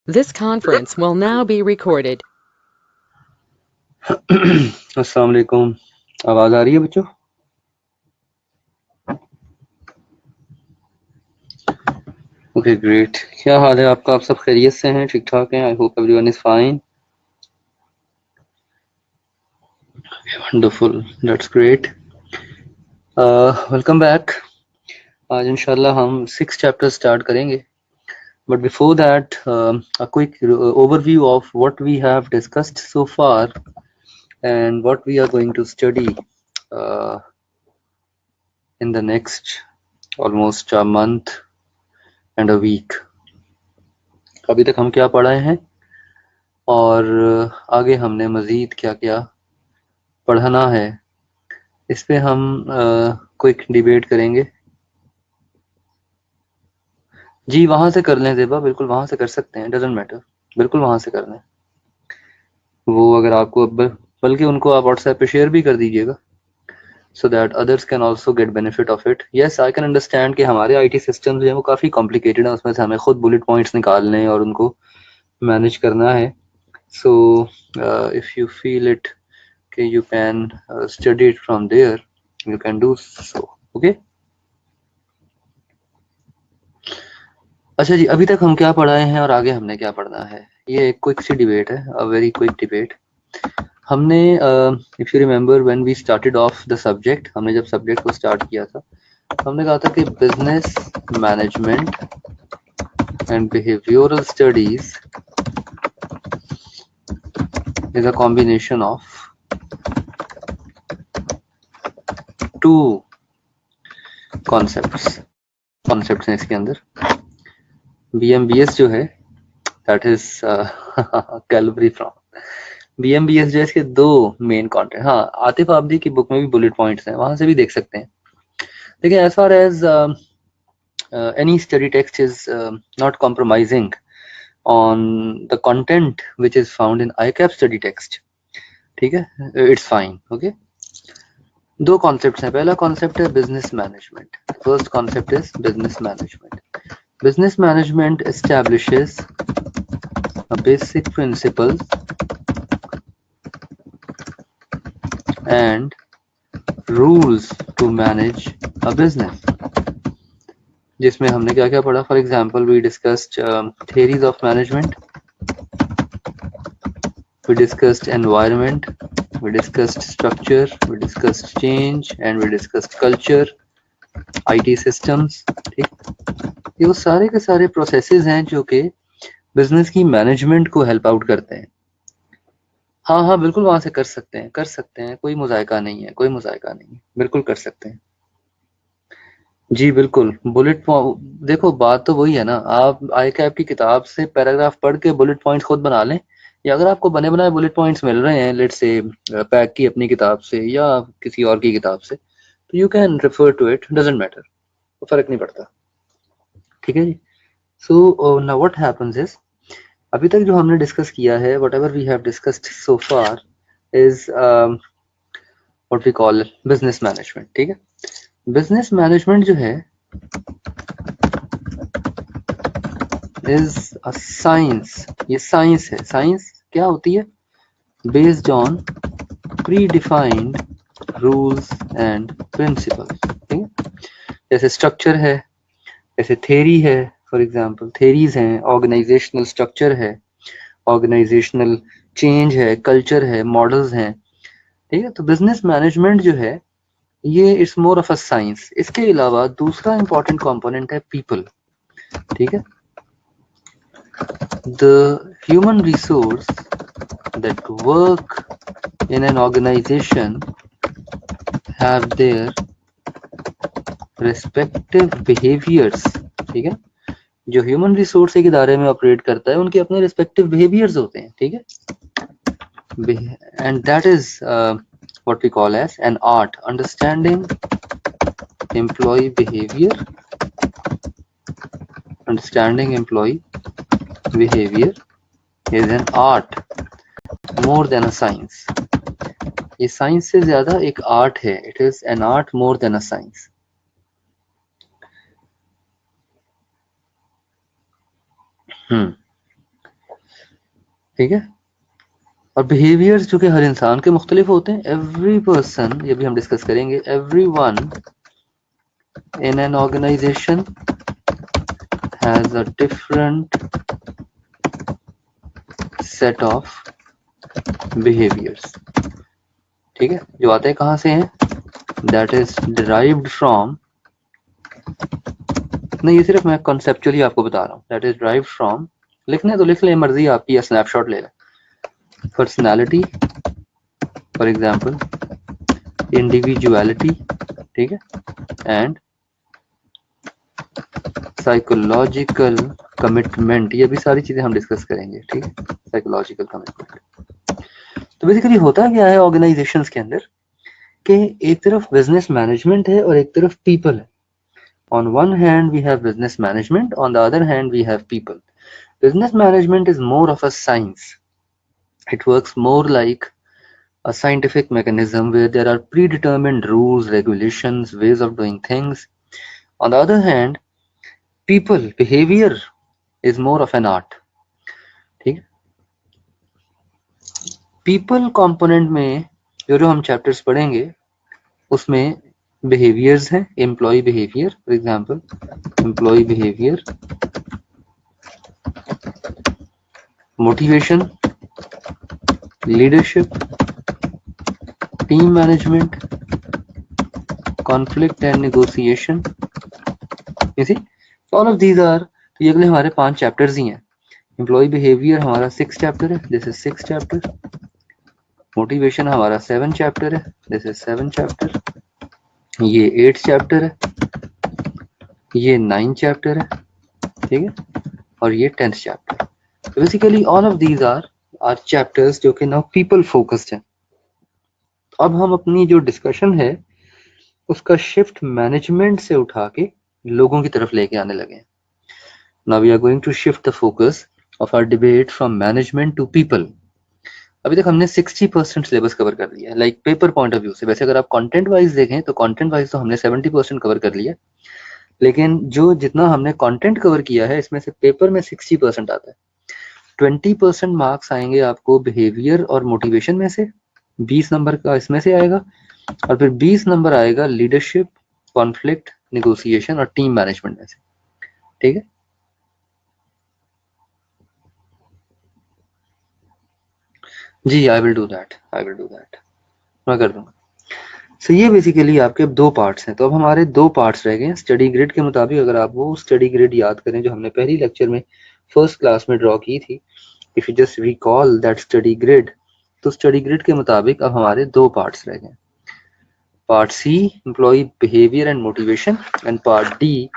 This conference will now be recorded. अस्सलाम वालेकुम। आवाज़ आ रही है बच्चों? Okay great. क्या हाल है आपका? आप सब खैरियत से हैं? ठीक ठाक हैं? I hope everyone is fine. Wonderful, that's great. Welcome back. आज इंशाल्लाह हम 6 चैप्टर स्टार्ट करेंगे, but before that a quick overview of what we have discussed so far and what we are going to study in the next almost a month and a week. अभी तक हम क्या पढ़े हैं और आगे हमने मज़ीद क्या क्या पढ़ना है, इस पे हम क्विक डिबेट करेंगे। जी वहाँ से कर लें ज़ेबा, बिल्कुल वहाँ से कर सकते हैं, डजंट मैटर, बिल्कुल वहाँ से कर लें। वो अगर आपको बल्कि उनको आप व्हाट्सएप पे शेयर भी कर दीजिएगा, so that others can also get benefit of it. Yes I can understand कि हमारे आईटी सिस्टम्स जो हैं वो काफ़ी कॉम्प्लिकेटेड हैं, उसमें से हमें खुद बुलेट पॉइंट्स निकालने और उनको मैनेज करना है। So if you feel it कि you can study it from there, you can do so. Okay, अच्छा जी, अभी तक हम क्या पढ़ाए हैं और आगे हमने क्या पढ़ना है, ये एक क्विक सी डिबेट है, अ वेरी क्विक डिबेट। हमने if you remember when we started off the subject, हमने जब सब्जेक्ट को स्टार्ट किया था हमने कहा था कि business management and behavioural studies is a combination of two concepts हैं इसके अंदर। BMBS जो है that is calvary from BMBS जो है, इसके दो मेन कंटेंट। हाँ, आतिफ आबदी की बुक में भी बुलेट पॉइंट्स हैं, वहां से भी देख सकते हैं। देखिए, as far as any study text is not compromising on the content which is found in ICAP study text, ठीक है, it's fine. Okay, दो कॉन्सेप्ट्स हैं। पहला कॉन्सेप्ट है business management. First concept is business management. Business management establishes a basic principles and rules to manage a business, जिसमें हमने क्या क्या पढ़ा। For example we discussed theories of management, we discussed environment, we discussed structure, we discussed change and we discussed culture, IT systems। ठीक, ये वो सारे के सारे प्रोसेसेस हैं जो कि बिजनेस की मैनेजमेंट को हेल्प आउट करते हैं। हाँ हाँ बिल्कुल वहां से कर सकते हैं, कर सकते हैं, कोई मुजायका नहीं है, कोई मुजायका नहीं है, बिल्कुल कर सकते हैं। जी बिल्कुल, बुलेट देखो बात तो वही है ना, आप ICAP की किताब से पैराग्राफ पढ़ के बुलेट पॉइंट्स खुद बना लें, या अगर आपको बने बनाए बुलेट पॉइंट्स मिल रहे हैं लेट्स से पैक की अपनी किताब से या किसी और की किताब से, तो you can refer to it, doesn't matter, फर्क नहीं पड़ता। ठीक है जी। So now what happens is, अभी तक जो हमने डिस्कस किया है, whatever we have discussed so far is what we call business management. ठीक है, बिजनेस मैनेजमेंट जो है इज अ साइंस, ये साइंस है। साइंस क्या होती है? Based on predefined rules and principles. ठीक है, जैसे स्ट्रक्चर है, जैसे थेरी है, फॉर एग्जांपल थेरीज हैं, ऑर्गेनाइजेशनल स्ट्रक्चर है, ऑर्गेनाइजेशनल चेंज है, कल्चर है, मॉडल्स हैं। ठीक है, तो बिजनेस मैनेजमेंट जो है ये it's more of a science. इसके अलावा दूसरा इंपॉर्टेंट कंपोनेंट है पीपल। ठीक है, the human resource that work in an organization have their respective behaviors। ठीक है, जो ह्यूमन रिसोर्स एक इदारे में ऑपरेट करता है उनके अपने रिस्पेक्टिव बिहेवियर्स होते हैं। ठीक है, and that is what we call as an art, understanding employee behavior, understanding employee behavior is an art more than a science। ये साइंस से ज्यादा एक आर्ट है, it is an art more than a science. ठीक है। और behaviours जो कि हर इंसान के मुख्तलिफ होते हैं, एवरी पर्सन, ये भी हम डिस्कस करेंगे, every one in an organisation has a different set of behaviours. ठीक है, जो आते हैं कहाँ से हैं, दैट इज डिराइव्ड फ्रॉम, नहीं ये सिर्फ मैं कॉन्सेप्चुअली आपको बता रहा हूँ, दैट इज डिराइव्ड फ्रॉम, लिखने तो लिख लें, मर्जी आपकी, या स्नैपशॉट ले लें। पर्सनैलिटी, फॉर एग्जाम्पल इंडिविजुअलिटी, ठीक है, एंड साइकोलॉजिकल कमिटमेंट, ये भी सारी चीजें हम डिस्कस करेंगे। ठीक है, साइकोलॉजिकल कमिटमेंट। तो बेसिकली होता क्या है ऑर्गेनाइजेशंस के अंदर कि एक तरफ बिजनेस मैनेजमेंट है और एक तरफ पीपल है। On one hand we have business management, on the other hand we have people. Business management is more of a science, it works more like a scientific mechanism where there are predetermined rules, regulations, ways of doing things. On the other hand, people behavior is more of an art. ठीक है, people component में जो हम chapters पढ़ेंगे उसमें behaviours हैं, employee behaviour, for example employee behaviour, motivation, leadership, team management, conflict and negotiation. You see, so all of these are, तो ये अगले हमारे 5 चैप्टर्स ही हैं। एम्प्लॉय बिहेवियर हमारा 6 चैप्टर है, दिस इज 6 चैप्टर। मोटिवेशन हमारा 7 चैप्टर है, दिस इज 7 चैप्टर। ये 8 चैप्टर है, ये 9 चैप्टर है, ठीक है, और ये 10th चैप्टर। तो basically all of these are chapters जो कि नाउ पीपल फोकस्ड है। अब हम अपनी जो डिस्कशन है उसका शिफ्ट मैनेजमेंट से उठा के लोगों की तरफ लेके आने लगे हैं। Now we are going to shift the focus of our debate from management to people. अभी तक हमने 60% सिलेबस कवर कर लिया है, like paper point of view से। वैसे अगर आप कंटेंट वाइज देखें तो कंटेंट वाइज तो हमने 70% कवर कर लिया, लेकिन जो जितना हमने कंटेंट कवर किया है इसमें से पेपर में 60% आता है। 20% मार्क्स आएंगे आपको बिहेवियर और मोटिवेशन में से, 20 नंबर का इसमें से आएगा, और फिर 20 नंबर आएगा लीडरशिप, कॉन्फ्लिक्ट, नेगोशिएशन और टीम मैनेजमेंट में से। ठीक है, जी आई विल डू दैट, मैं कर दूंगा। सो ये बेसिकली आपके अब 2 पार्ट्स हैं। तो अब हमारे 2 पार्ट्स रह गए हैं। स्टडी ग्रिड के मुताबिक अगर आप वो स्टडी ग्रिड याद करें जो हमने पहली लेक्चर में फर्स्ट क्लास में ड्रॉ की थी, if you just recall that study grid, तो स्टडी ग्रिड के मुताबिक अब हमारे 2 पार्ट्स रह गए। Part C employee behaviour and motivation, and part D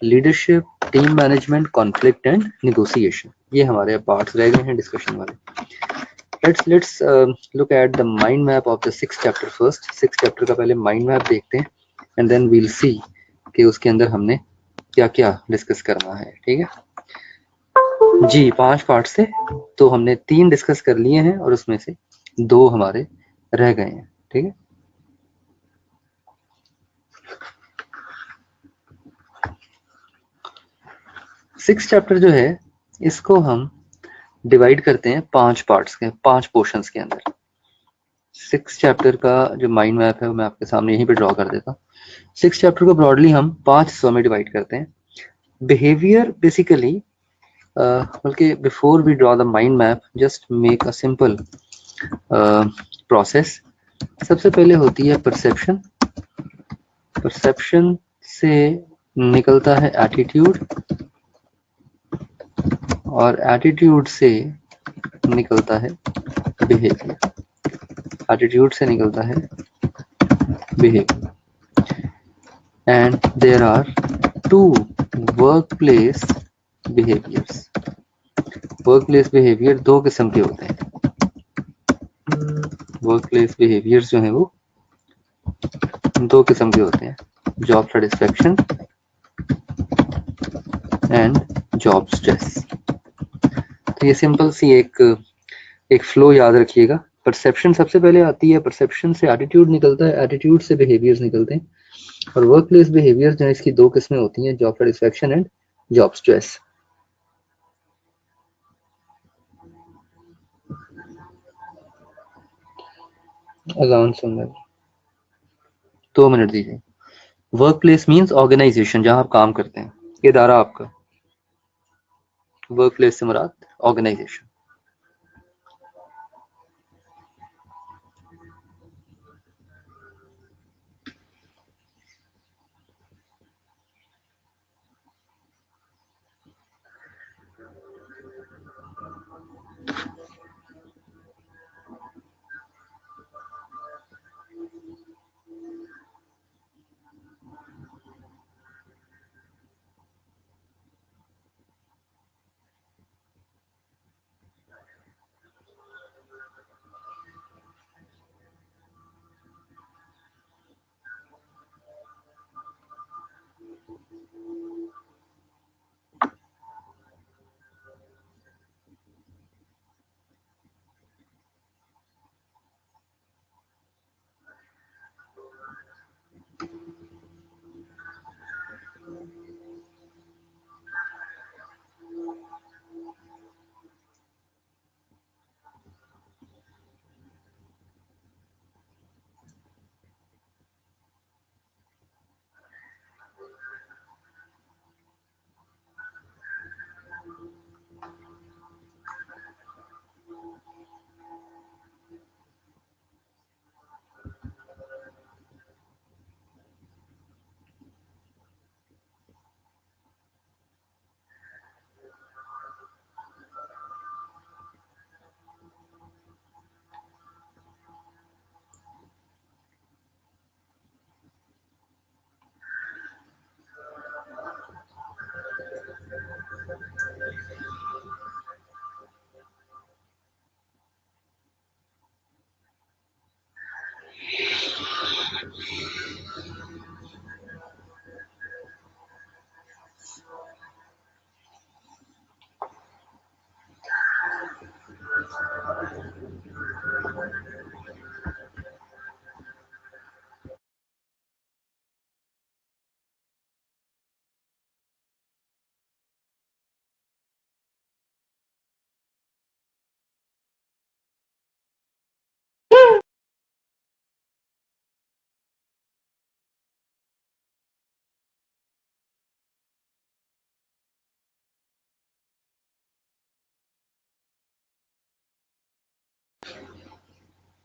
leadership, team management, conflict and negotiation. ये हमारे पार्ट्स रह गए हैं डिस्कशन वाले। let's look at the mind map of the 6th chapter first। 6th chapter का पहले mind map देखते हैं, and then we'll see कि उसके अंदर हमने क्या क्या डिस्कस करना है। ठीक है जी, 5 पार्ट से तो हमने 3 डिस्कस कर लिए हैं और उसमें से 2 हमारे रह गए हैं। ठीक है, सिक्स चैप्टर जो है इसको हम डिवाइड करते हैं 5 पार्ट्स के, 5 पोर्शंस के अंदर। 6 चैप्टर का जो माइंड मैप है वो मैं आपके सामने यहीं पे ड्रॉ कर देता हूँ। 6 चैप्टर को ब्रॉडली हम 5 हिस्सों में डिवाइड करते हैं। बिहेवियर बेसिकली, बल्कि before we draw the mind map, just make a simple process. सबसे पहले होती है परसेप्शन। परसेप्शन से निकलता है एटीट्यूड, और एटीट्यूड से निकलता है बिहेवियर। एटीट्यूड से निकलता है behaviour, and there are 2 workplace behaviours. Workplace behaviour 2 किस्म के होते हैं। वर्कप्लेस बिहेवियर्स जो हैं वो 2 किस्म के होते हैं, job satisfaction and job stress. तो ये सिंपल सी एक फ्लो याद रखिएगा। परसेप्शन सबसे पहले आती है, परसेप्शन से एटीट्यूड निकलता है, एटीट्यूड से बिहेवियर्स निकलते हैं, और वर्कप्लेस बिहेवियर जो है इसकी 2 किस्में होती हैं, job satisfaction and job stress. अजान सुन रहे, 2 मिनट दीजिए। वर्क प्लेस मीन्स ऑर्गेनाइजेशन, जहाँ आप काम करते हैं, इदारा आपका। वर्क प्लेस से मुराद organisation.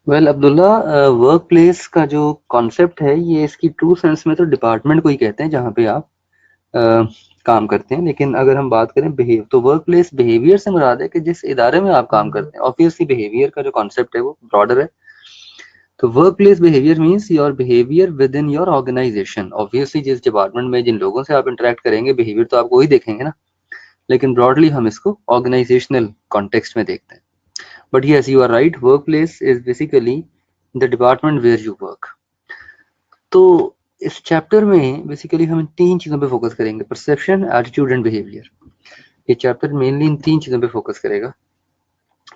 Well Abdullah, workplace का जो कॉन्सेप्ट है, ये इसकी ट्रू सेंस में तो डिपार्टमेंट को ही कहते हैं जहाँ पे आप काम करते हैं। लेकिन अगर हम बात करें बिहेव, तो वर्क प्लेस बिहेवियर से मुराद है कि जिस इदारे में आप काम करते हैं। ऑब्वियसली बिहेवियर का जो कॉन्सेप्ट है वो ब्रॉडर है। तो workplace behaviour means your behaviour within your organisation. Obviously जिस डिपार्टमेंट में जिन लोगों से आप इंटरेक्ट करेंगे, बिहेवियर तो आप वही देखेंगे ना, लेकिन ब्रॉडली हम इसको ऑर्गेनाइजेशनल कॉन्टेक्स्ट में देखते हैं। But yes, you are right, workplace is basically the department where you work. तो इस चैप्टर में बेसिकली हम इन 3 चीजों पे फोकस करेंगे, परसेप्शन, एटीट्यूड एंड बिहेवियर। ये चैप्टर मेनली इन 3 चीजों पे फोकस करेगा।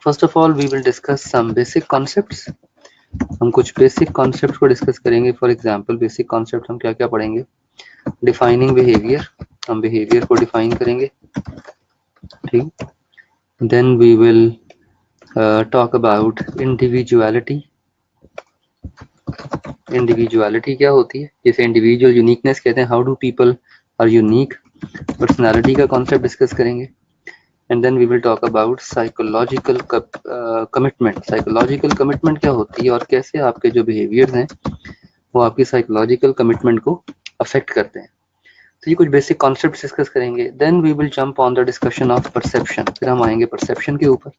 First of all we will discuss some basic concepts. हम कुछ बेसिक कॉन्सेप्ट को डिस्कस करेंगे। फॉर एग्जांपल बेसिक कॉन्सेप्ट हम क्या क्या पढ़ेंगे? डिफाइनिंग बिहेवियर, हम बिहेवियर को डिफाइन करेंगे, ठीक। Then we will talk about individuality. Individuality क्या होती है, जिसे इंडिविजुअल यूनिकनेस कहते हैं। How do people are unique. Personality का कॉन्सेप्ट डिस्कस करेंगे। And then we will talk about psychological commitment. Psychological commitment क्या होती है और कैसे आपके जो बिहेवियर्स हैं वो आपकी साइकोलॉजिकल कमिटमेंट को अफेक्ट करते हैं। तो ये कुछ बेसिक कॉन्सेप्ट डिस्कस करेंगे। Then we will jump on the discussion of perception. फिर हम आएंगे परसेप्शन के ऊपर।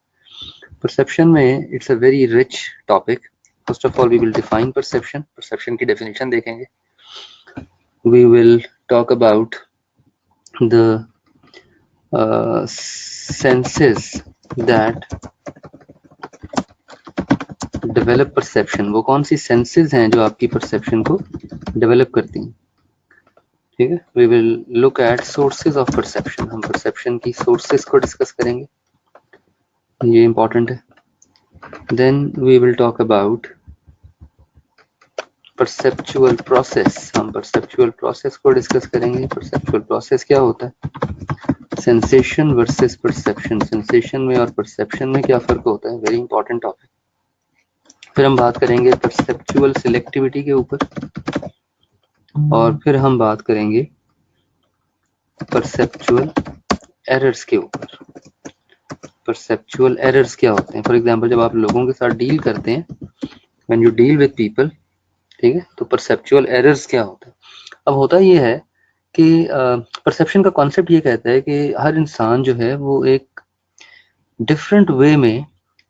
परसेप्शन में it's a very rich topic. First of all we will define perception. Perception की डेफिनेशन देखेंगे। We will talk about the senses that develop perception। वो कौन सी senses हैं जो आपकी perception को develop करती हैं, ठीक है। we will look at sources of perception। हम perception की sources को discuss करेंगे, ये important है। then we will talk about perceptual process। हम perceptual process को discuss करेंगे। perceptual process क्या होता है? Sensation versus perception. सेंसेशन में और परसेप्शन में क्या फर्क होता है? Very important topic. फिर हम बात करेंगे परसेप्चुअल सिलेक्टिविटी के ऊपर, और फिर हम बात करेंगे परसेप्चुअल एरर्स के ऊपर। परसेप्चुअल एरर्स क्या होते हैं? फॉर एग्जांपल जब आप लोगों के साथ डील करते हैं, when you deal with people, ठीक है, तो परसेप्चुअल एरर्स क्या होता है? अब होता ये है कि परसेप्शन का कॉन्सेप्ट ये कहता है कि हर इंसान जो है वो एक डिफरेंट वे में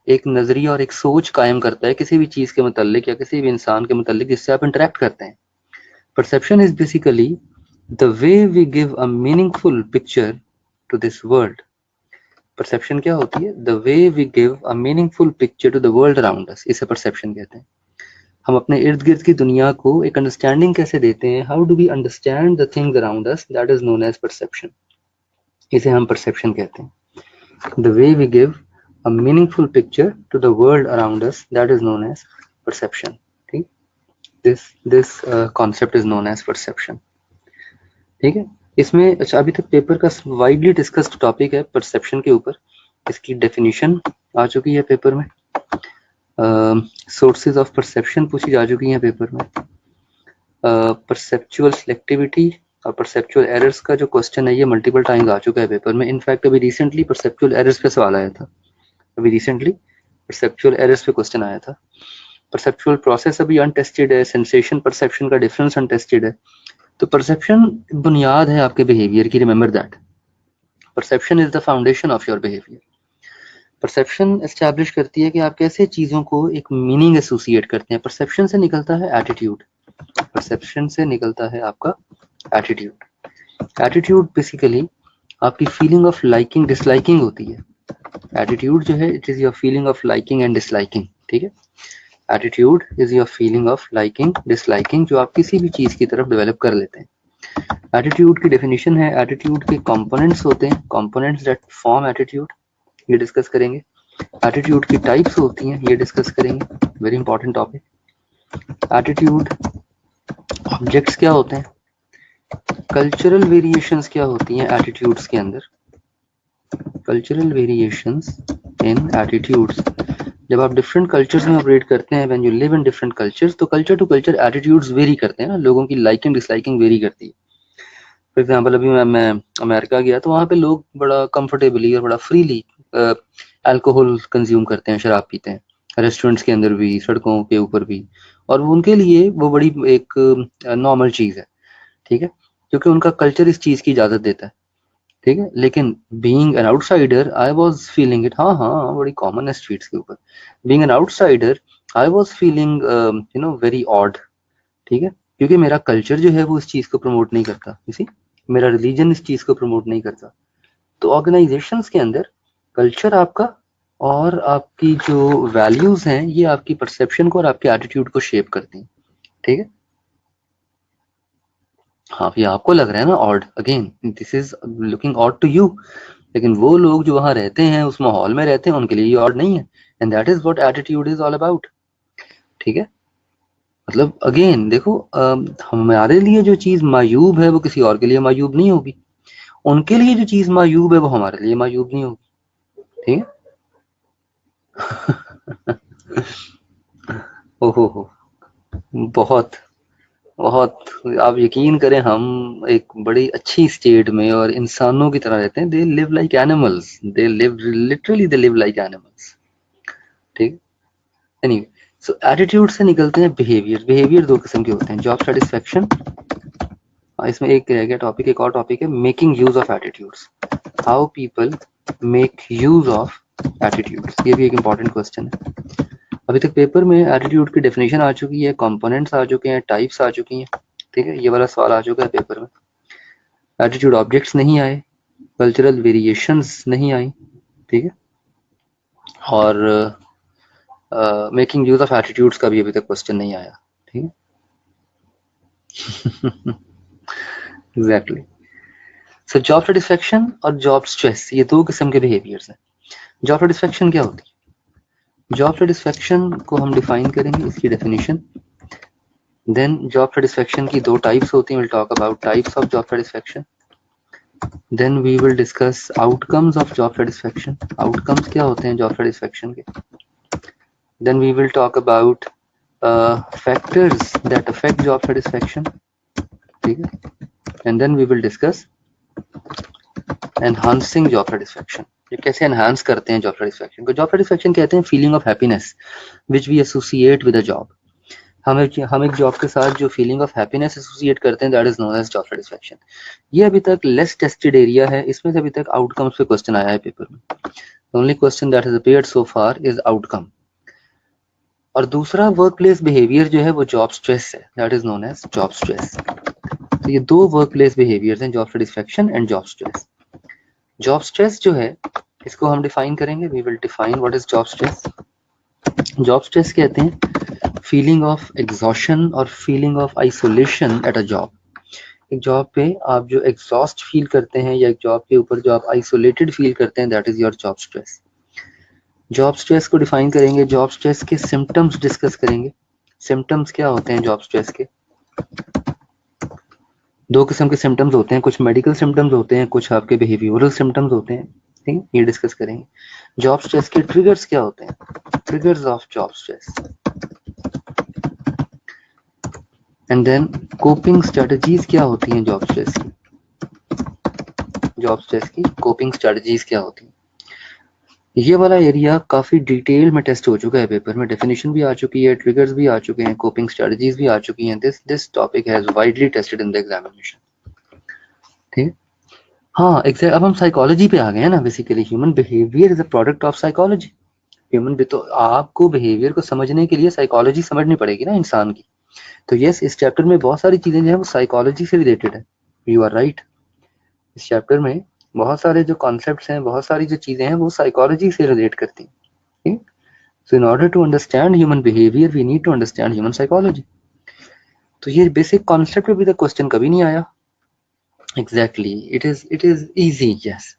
एक नजरिया और एक सोच कायम करता है किसी भी चीज के मुतालिक या किसी भी इंसान के मुतालिक जिससे आप इंटरेक्ट करते हैं। Perception is basically the way we give a meaningful picture to this world. Perception क्या होती है? The way we give a meaningful picture to the world around us, इसे परसेप्शन कहते हैं। हम अपने इर्द गिर्द की दुनिया को एक अंडरस्टैंडिंग कैसे देते हैं, how do we understand the things around us, that is known as perception, इसे हम परसेप्शन कहते हैं। The way we give a meaningful picture to the world around us, that is known as perception. ठीक, this concept is known as perception. ठीक है, इसमें अच्छा अभी तक पेपर का वाइडली डिस्कस्ड टॉपिक है परसेप्शन के ऊपर। इसकी डेफिनेशन आ चुकी है पेपर में, सोर्सेज ऑफ परसेप्शन पूछी जा चुकी है पेपर में, परसेप्चुअल सिलेक्टिविटी और परसेप्चुअल एरर्स का जो क्वेश्चन है ये मल्टीपल टाइम्स आ चुका है पेपर में। इनफैक्ट अभी रिसेंटली परसेप्चुअल एरर्स पे सवाल आया था, अभी रिसेंटली परसेप्चुअल एरर्स पे क्वेश्चन आया था। परसेप्चुअल प्रोसेस अभी अनटेस्टेड है, सेंसेशन परसेप्शन का डिफरेंस अनटेस्टेड है। तो परसेप्शन बुनियाद है आपके बिहेवियर की, remember that perception is the foundation of your behaviour. Perception establish करती है कि आप कैसे चीजों को एक मीनिंग एसोसिएट करते हैं। परसेप्शन से निकलता है एटीट्यूड, परसेप्शन से निकलता है आपका एटीट्यूड। एटीट्यूड बेसिकली आपकी फीलिंग ऑफ लाइकिंग डिसलाइकिंग होती है। एटीट्यूड जो है it is your feeling of liking and disliking, ठीक है। Attitude is your feeling of liking disliking जो आप किसी भी चीज की तरफ डेवलप कर लेते हैं। एटीट्यूड की डेफिनेशन है, एटीट्यूड के कंपोनेंट्स होते हैं, कंपोनेंट्स दैट फॉर्म एटीट्यूड, ये डिस्कस करेंगे। एटीट्यूड की टाइप्स होती हैं, ये डिस्कस करेंगे, very important topic. Attitude objects क्या होते हैं, कल्चरल वेरिएशंस क्या होती हैं एटीट्यूड्स के अंदर, कल्चरल वेरिएशंस इन एटीट्यूड्स। जब आप डिफरेंट कल्चर्स में ऑपरेट करते हैं, when you live in different cultures, तो culture to culture attitudes vary करते हैं ना, लोगों की लाइकिंग डिसलाइकिंग वेरी करती है। फॉर एग्जांपल अभी मैं अमेरिका गया तो वहाँ पे लोग बड़ा कंफर्टेबली और बड़ा फ्रीली अल्कोहल कंज्यूम करते हैं, शराब पीते हैं, रेस्टोरेंट्स के अंदर भी, सड़कों के ऊपर भी, और वो उनके लिए वो बड़ी एक नॉर्मल चीज़ है, ठीक है, क्योंकि उनका कल्चर इस चीज़ की इजाज़त देता है, ठीक है। लेकिन being an outsider I was feeling it, हाँ बड़ी कॉमन है स्ट्रीट्स के ऊपर। Being an outsider I was feeling you know very odd, ठीक है, क्योंकि मेरा कल्चर जो है वो इस चीज़ को प्रमोट नहीं करता, इसी मेरा रिलीजन इस चीज़ को प्रमोट नहीं करता। तो ऑर्गेनाइजेशंस के अंदर कल्चर आपका और आपकी जो वैल्यूज हैं ये आपकी परसेप्शन को और आपके एटीट्यूड को शेप करती हैं, ठीक है। हाँ, ये आपको लग रहा है ना odd, again this is looking odd to you, लेकिन वो लोग जो वहां रहते हैं, उस माहौल में रहते हैं, उनके लिए ये ऑड नहीं है, and that is what attitude is all about, ठीक है। मतलब अगेन देखो, हमारे लिए जो चीज मायूब है वो किसी और के लिए मायूब नहीं होगी, उनके लिए जो चीज मायूब है वो हमारे लिए मायूब नहीं होगी, ठीक है। ओहो, बहुत बहुत, आप यकीन करें हम एक बड़ी अच्छी स्टेट में और इंसानों की तरह रहते हैं। They live like animals, they live literally, they live like animals, ठीक। एनीवे, सो एटीट्यूड से निकलते हैं बिहेवियर। बिहेवियर दो किस्म के होते हैं, जॉब सेटिस्फेक्शन, इसमें एक रह गया टॉपिक, एक और टॉपिक है making use of attitudes, how people make use of attitudes, ये भी एक इंपॉर्टेंट क्वेश्चन है। अभी तक पेपर में एटीट्यूड की डेफिनेशन आ चुकी है, कंपोनेंट्स आ चुके हैं, टाइप्स आ चुकी हैं, ठीक है, ये वाला सवाल आ चुका है पेपर में। एटीट्यूड ऑब्जेक्ट्स नहीं आए, कल्चरल वेरिएशंस नहीं आई, ठीक है, और मेकिंग यूज ऑफ एटीट्यूड्स का भी अभी तक क्वेश्चन नहीं आया, ठीक है। एग्जैक्टली। सो जॉब सेटिस्फेक्शन और जॉब स्ट्रेस, ये दो किस्म के बिहेवियर्स हैं। जॉब सेटिस्फेक्शन क्या होती है? जॉब सेटिस्फेक्शन को हम डिफाइन करेंगे, इसकी डेफिनेशन। देन जॉब सेटिस्फेक्शन की दो टाइप्स होती हैं, will talk about types of job satisfaction. Then we will discuss outcomes of job satisfaction, outcomes क्या होते हैं जॉब सेटिस्फेक्शन के। Then we will talk about factors that affect job satisfaction. ठीक है? And then we will discuss enhancing job satisfaction. ये कैसे enhance करते हैं जॉब सेटिस्फैक्शन को? जॉब सेटिस्फैक्शन कहते हैं feeling of happiness which we associate with a job. हम एक जॉब के साथ जो फीलिंग ऑफ हैप्पीनेस एसोसिएट करते हैं that is known as job satisfaction. ये अभी तक लेस टेस्टेड एरिया है, इसमें से अभी तक आउटकम्स पे क्वेश्चन आया है पेपर में। The only question that has appeared so far is outcome. और दूसरा वर्क प्लेस बिहेवियर जो है वो जॉब स्ट्रेस है, that is known as job stress. तो ये दो वर्क प्लेस बिहेवियर्स हैं, job satisfaction and job stress. Job stress जो है इसको हम डिफाइन करेंगे, we will define what is job stress. Job stress कहते हैं फीलिंग ऑफ एग्जॉशन और feeling of isolation at a job. एक जॉब पे आप जो एग्जॉस्ट फील करते हैं या एक जॉब के ऊपर जो आप आइसोलेटेड फील करते हैं that is your job stress. Job stress को डिफाइन करेंगे, जॉब स्ट्रेस के सिम्टम्स डिस्कस करेंगे। सिम्टम्स क्या होते हैं जॉब स्ट्रेस के? दो किस्म के सिम्टम्स होते हैं, कुछ मेडिकल सिम्टम्स होते हैं, कुछ आपके बिहेवियरल सिम्टम्स होते हैं। ठीक है, ये डिस्कस करेंगे। जॉब स्ट्रेस के ट्रिगर्स क्या होते हैं? Triggers of job stress. And then coping strategies क्या होती हैं जॉब स्ट्रेस की? जॉब स्ट्रेस की कोपिंग स्ट्रेटजीज क्या होती हैं? ये वाला एरिया काफी डिटेल में टेस्ट हो चुका है पेपर में, डेफिनेशन भी आ चुकी है, ट्रिगर्स भी आ चुके हैं, कोपिंग स्ट्रेटजीज भी आ चुकी हैं। This topic has widely tested in the examination. ठीक है, हाँ एग्जैक्ट। अब हम साइकोलॉजी पे आ गए हैं ना। Basically human behaviour is a product of psychology. तो आपको बिहेवियर को समझने के लिए साइकोलॉजी समझनी पड़ेगी ना इंसान की। तो यस, इस चैप्टर में बहुत सारी चीजें जो है वो साइकोलॉजी से रिलेटेड है। You are right. इस चैप्टर में बहुत सारे जो कॉन्सेप्ट्स हैं, बहुत सारी जो चीजें हैं वो साइकोलॉजी से रिलेट करती हैं। So in order to understand human behaviour we need to understand human psychology. तो ये बेसिक कॉन्सेप्ट अभी तक क्वेश्चन कभी नहीं आया। Exactly, it is easy. Yes,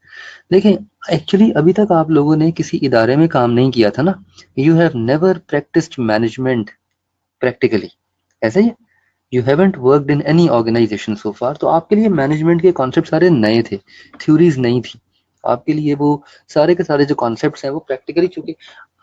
देखिए एक्चुअली अभी तक आप लोगों ने किसी इदारे में काम नहीं किया था ना। You have never practised management practically, ऐसा ही। You haven't worked in any organisation so far. तो आपके लिए मैनेजमेंट के कॉन्सेप्ट सारे नए थे, थ्योरीज नहीं थी आपके लिए। वो सारे के सारे जो कॉन्सेप्ट्स हैं वो प्रैक्टिकली, चूंकि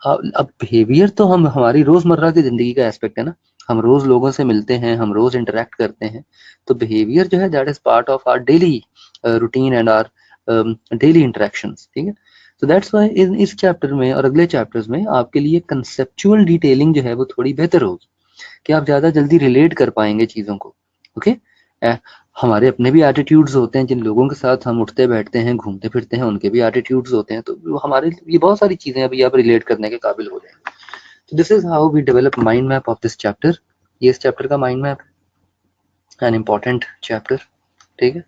अब बिहेवियर तो हम हमारी रोजमर्रा की जिंदगी का एस्पेक्ट है ना। हम रोज लोगों से मिलते हैं, हम रोज इंटरेक्ट करते हैं। तो बिहेवियर जो है that is part of our daily routine and our daily interactions. ठीक है, तो दैट्स व्हाई इस चैप्टर में और अगले चैप्टर्स में आपके लिए कंसेप्चुअल डिटेलिंग जो है वो थोड़ी बेहतर होगी कि आप ज्यादा जल्दी रिलेट कर पाएंगे चीजों को। ओके, हमारे अपने भी एटीट्यूड्स होते हैं, जिन लोगों के साथ हम उठते बैठते हैं, घूमते फिरते हैं, उनके भी एटीट्यूड्स होते हैं। तो हमारे ये बहुत सारी चीजें अभी आप रिलेट करने के काबिल हो जाएंगे। तो this is how we develop mind map of this chapter. ये इस चैप्टर का mind map, an important chapter. ठीक है,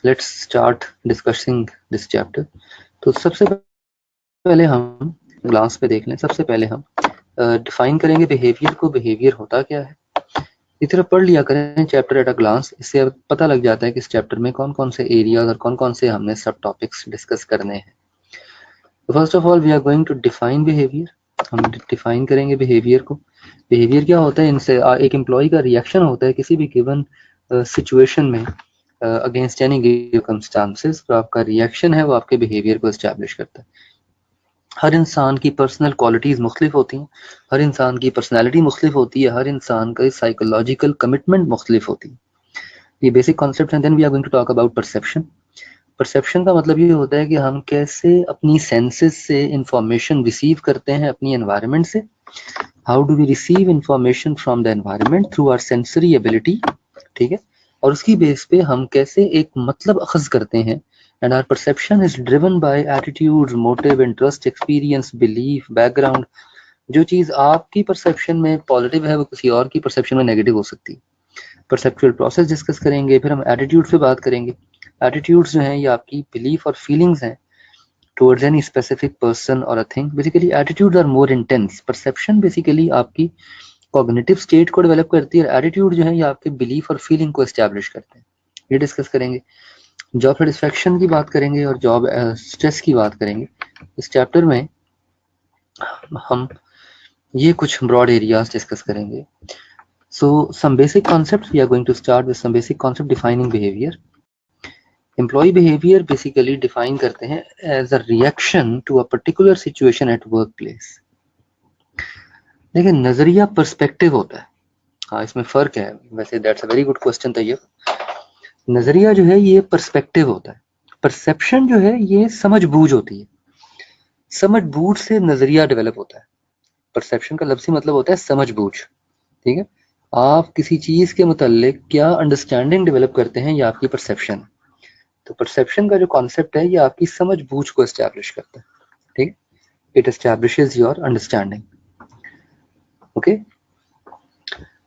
let's start discussing this chapter. तो सबसे पहले हम ग्लांस पे देख लें। सबसे पहले हम डिफाइन करेंगे बिहेवियर को। बिहेवियर होता क्या है, इधर पढ़ लिया करें चैप्टर एट अ ग्लांस। इससे पता लग जाता है कि इस चैप्टर में कौन कौन से एरियाज और कौन कौन से हमने सब टॉपिक्स डिस्कस करने हैं। First of all we are going to define behaviour. हम डिफाइन करेंगे बिहेवियर को। बिहेवियर क्या होता है? इनसे एक एम्प्लॉय का रिएक्शन होता है किसी भी गिवन सिचुएशन में अगेंस्ट एनी सर्कमस्टांसेस। तो आपका रिएक्शन है वो आपके बिहेवियर को एस्टैब्लिश करता है। हर इंसान की पर्सनल क्वालिटीज मुख्तलिफ होती हैं, हर इंसान की पर्सनैलिटी मुख्तलिफ होती है, हर इंसान का साइकोलॉजिकल कमिटमेंट मुख्तलिफ होती है। ये बेसिक कॉन्सेप्ट हैं। Then we are going to talk about perception. Perception का मतलब ये होता है कि हम कैसे अपनी सेंसेस से इंफॉर्मेशन रिसीव करते हैं अपनी एनवायरनमेंट से। How do we receive information from the environment through our sensory ability. ठीक है, और उसकी बेस पे हम कैसे एक मतलब अखज करते हैं। And our perception is driven by attitudes, motive, interest, experience, belief, background. जो चीज आपकी परसेप्शन में पॉजिटिव है वो किसी और की परसेप्शन में नेगेटिव हो सकती है। परसेप्चुअल प्रोसेस डिस्कस करेंगे, फिर हम एटीट्यूड पे बात करेंगे। एटीट्यूड्स जो हैं ये आपकी बिलीफ और फीलिंग्स हैं टुवर्ड्स एनी स्पेसिफिक पर्सन और a thing. Basically attitudes are more intense. Perception basically आपकी कॉग्निटिव स्टेट को डेवलप करती है, और एटीट्यूड जो है ये आपके बिलीफ और फीलिंग को एस्टैब्लिश करते हैं। ये डिस्कस करेंगे। जॉब सेटिस्फैक्शन की बात करेंगे और जॉब स्ट्रेस की बात करेंगे। इस चैप्टर में हम ये कुछ ब्रॉड एरियाज डिस्कस करेंगे। So some basic concepts, we are going to start with some basic concept defining behavior. Employee behavior basically define करते हैं as a reaction to a particular situation at workplace. देखिए नजरिया perspective होता है, हाँ इसमें फर्क है वैसे। That's a very good question Tayyab. नजरिया जो है ये पर्सपेक्टिव होता है, परसेप्शन जो है ये समझ बूझ होती है, समझ बूझ से नजरिया डेवलप होता है। परसेप्शन का लफ्ज़ी मतलब होता है समझ बूझ, ठीक है। आप किसी चीज के मुताल्लिक क्या अंडरस्टैंडिंग डेवलप करते हैं, ये आपकी परसेप्शन। तो परसेप्शन का जो कॉन्सेप्ट है ये आपकी समझ बूझ को एस्टैब्लिश करता है, ठीक। It establishes your understanding, okay.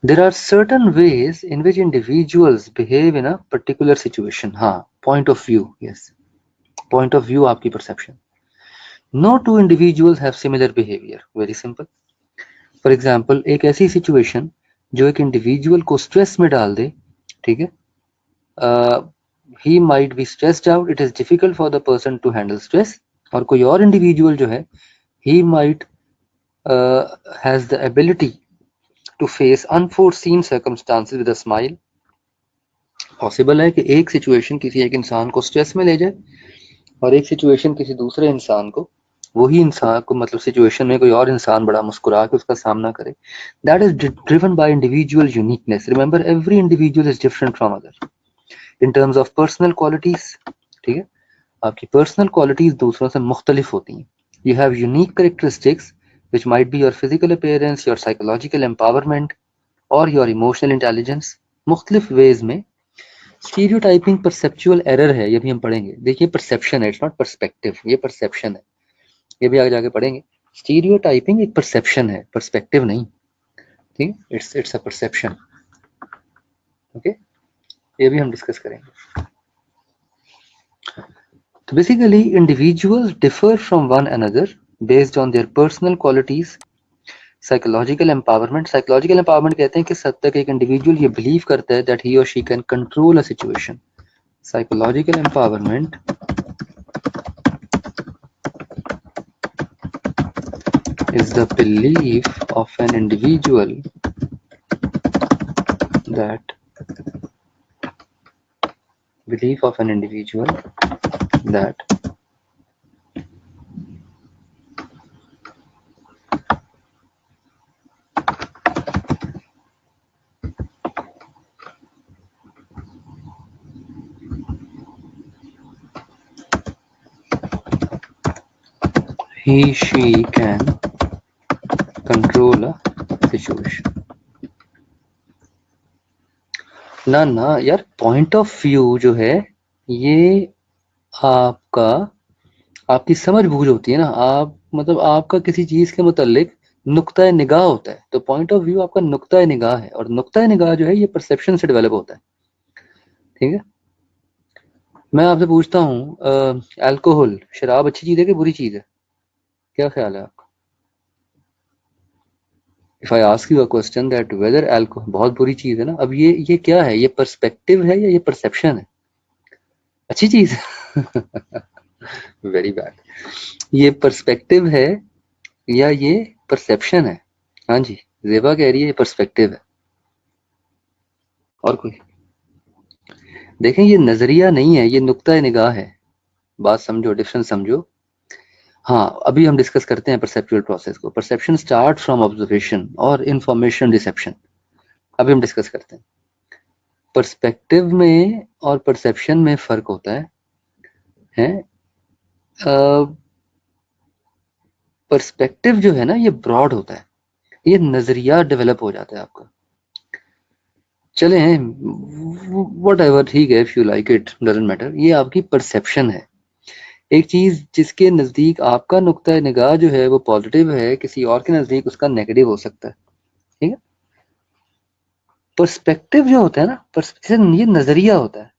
There are certain ways in which individuals behave in a particular situation. हाँ, point of view, yes, point of view आपकी perception. No two individuals have similar behavior. Very simple. For example, एक ऐसी situation जो एक individual को stress में डाल दे, ठीक है। He might be stressed out. It is difficult for the person to handle stress. और कोई और individual जो है, he might has the ability to face unforeseen circumstances with a smile. Possible है कि एक सिचुएशन किसी एक इंसान को स्ट्रेस में ले जाए और एक सिचुएशन किसी दूसरे इंसान को, वही इंसान को मतलब सिचुएशन में कोई और इंसान बड़ा मुस्कुरा के उसका सामना करे। That is driven by individual uniqueness. Remember every individual is different from other in terms of personal qualities, ठीक है। आपकी पर्सनल क्वालिटीज दूसरों से मुख्तलिफ होती हैं। You have unique characteristics which might be your physical appearance, your psychological empowerment और your emotional intelligence। मुख्तलिफ वेज में स्टीरियोटाइपिंग परसेप्चुअल एरर है, ये भी हम पढ़ेंगे। देखिए परसेप्शन है, इट्स नॉट पर्सपेक्टिव, ये परसेप्शन है, ये भी आगे जाके पढ़ेंगे। स्टीरियोटाइपिंग एक परसेप्शन है, पर्सपेक्टिव नहीं, ठीक। It's a perception, okay. ये भी हम डिस्कस करेंगे। तो basically individuals differ from one another based on their personal qualities. Psychological empowerment, psychological empowerment कहते हैं किस हद तक एक इंडिविजुअल ये बिलीव करता है दैट ही और she can control a situation. Psychological empowerment is the belief of an individual that he she can control a situation। ना ना यार, पॉइंट ऑफ व्यू जो है ये आपका आपकी समझ बूझ होती है ना। आप मतलब आपका किसी चीज के मुतालिक नुक्ता निगाह होता है, तो पॉइंट ऑफ व्यू आपका नुक्ता निगाह है, और नुक्ता निगाह जो है ये परसेप्शन से डेवलप होता है, ठीक है। मैं आपसे पूछता हूँ अल्कोहल, शराब अच्छी चीज है कि बुरी चीज है, क्या ख्याल है आपका? If I ask you a question that whether alcohol, बहुत बुरी चीज है ना। अब ये क्या है, ये पर्सपेक्टिव है या ये परसेप्शन है? अच्छी चीज वेरी बैड। ये पर्सपेक्टिव है या ये परसेप्शन है? हाँ जी, जेबा कह रही है ये पर्सपेक्टिव है। और कोई? देखें ये नजरिया नहीं है, ये नुक्ता निगाह है। बात समझो, डिफरेंस समझो। हाँ, अभी हम डिस्कस करते हैं परसेप्चुअल प्रोसेस को। परसेप्शन स्टार्ट फ्रॉम ऑब्जर्वेशन और इंफॉर्मेशन रिसेप्शन। अभी हम डिस्कस करते हैं। पर्सपेक्टिव में और परसेप्शन में फर्क होता है? पर्सपेक्टिव जो है ना ये ब्रॉड होता है, ये नजरिया डेवलप हो जाता है आपका। चले हैं वट एवर, ठीक है, if you like it doesn't matter. ये आपकी परसेप्शन है। एक चीज जिसके नजदीक आपका नुक्ता निगाह जो है वो पॉजिटिव है, किसी और के नजदीक उसका नेगेटिव हो सकता है, ठीक है। पर्सपेक्टिव जो होता है ना, ये नजरिया होता है।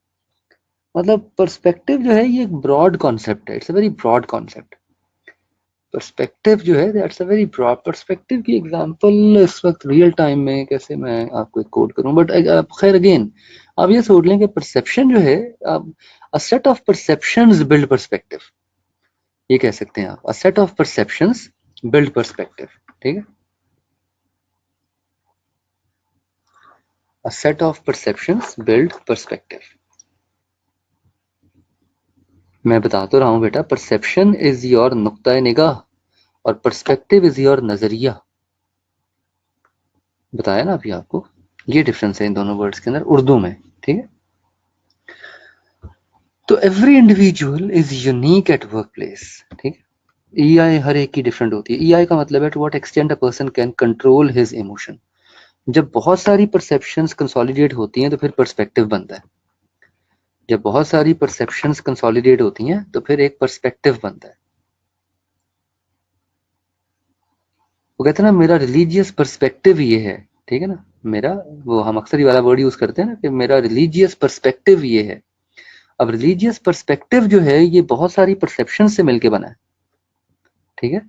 मतलब पर्सपेक्टिव जो है ये एक ब्रॉड कॉन्सेप्ट है, it's a very broad concept. Perspective जो है that's a very broad. Perspective की एग्जांपल इस वक्त रियल टाइम में कैसे मैं आपको एक कोट करूं, बट खैर अगेन आप ये सोच लें कि परसेप्शन जो है, a set of perceptions build perspective, ये कह सकते हैं आप। A set of perceptions build perspective, ठीक है। A set of perceptions build perspective. मैं बता तो रहा हूं बेटा, परसेप्शन इज योर नुक्ता निगाह और पर्सपेक्टिव इज योर नजरिया। बताया ना अभी आपको, ये डिफरेंस है इन दोनों वर्ड्स के अंदर उर्दू में, ठीक है। तो every individual is unique at work place, ठीक है। ईआई हर एक की डिफरेंट होती है। ईआई का मतलब है to what extent a person can control his emotion. जब बहुत सारी परसेप्शंस कंसोलिडेट होती हैं तो फिर पर्सपेक्टिव बनता है। जब बहुत सारी परसेप्शंस कंसोलिडेट होती हैं तो फिर एक पर्सपेक्टिव बनता है। वो कहते हैं ना मेरा रिलीजियस पर्सपेक्टिव ये है, ठीक है ना, मेरा, वो हम अक्सर ये वाला वर्ड यूज करते हैं ना कि मेरा रिलीजियस पर्सपेक्टिव ये है। अब रिलीजियस पर्सपेक्टिव जो है ये बहुत सारी परसेप्शन से मिलके बना है, ठीक है।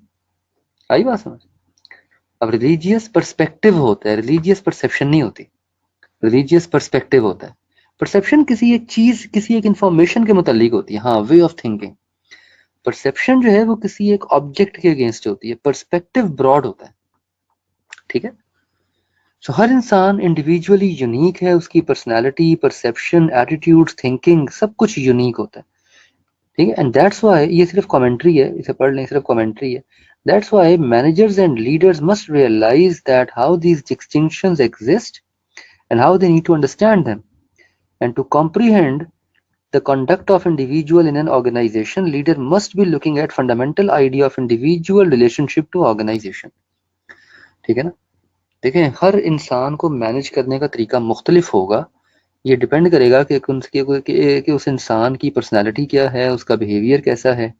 आई बात समझ। अब रिलीजियस पर्सपेक्टिव होता है, रिलीजियस परसेप्शन नहीं होती। रिलीजियस पर्सपेक्टिव होता है। परसेप्शन किसी एक चीज, किसी एक इंफॉर्मेशन के मुतालिक होती है, हाँ, वे ऑफ थिंकिंग। परसेप्शन जो है वो किसी एक ऑब्जेक्ट के अगेंस्ट होती है। पर्सपेक्टिव ब्रॉड होता है, ठीक है। सो हर इंसान इंडिविजुअली यूनिक है, उसकी पर्सनैलिटी, परसेप्शन, एटीट्यूड, थिंकिंग सब कुछ यूनिक होता है, ठीक है। एंड दैट्स व्हाई, ये सिर्फ कमेंट्री है, इसे पढ़ लें, सिर्फ कमेंट्री है। That's why managers and leaders must realise that how these distinctions exist and how they need to understand them. And to comprehend the conduct of individual in an organization, leader must be looking at fundamental idea of individual relationship to organization, ठीक है ना। देखें, हर इंसान को manage करने का तरीका मुख्तलिफ होगा। ये डिपेंड करेगा कि उस इंसान की पर्सनैलिटी क्या है, उसका बिहेवियर कैसा है,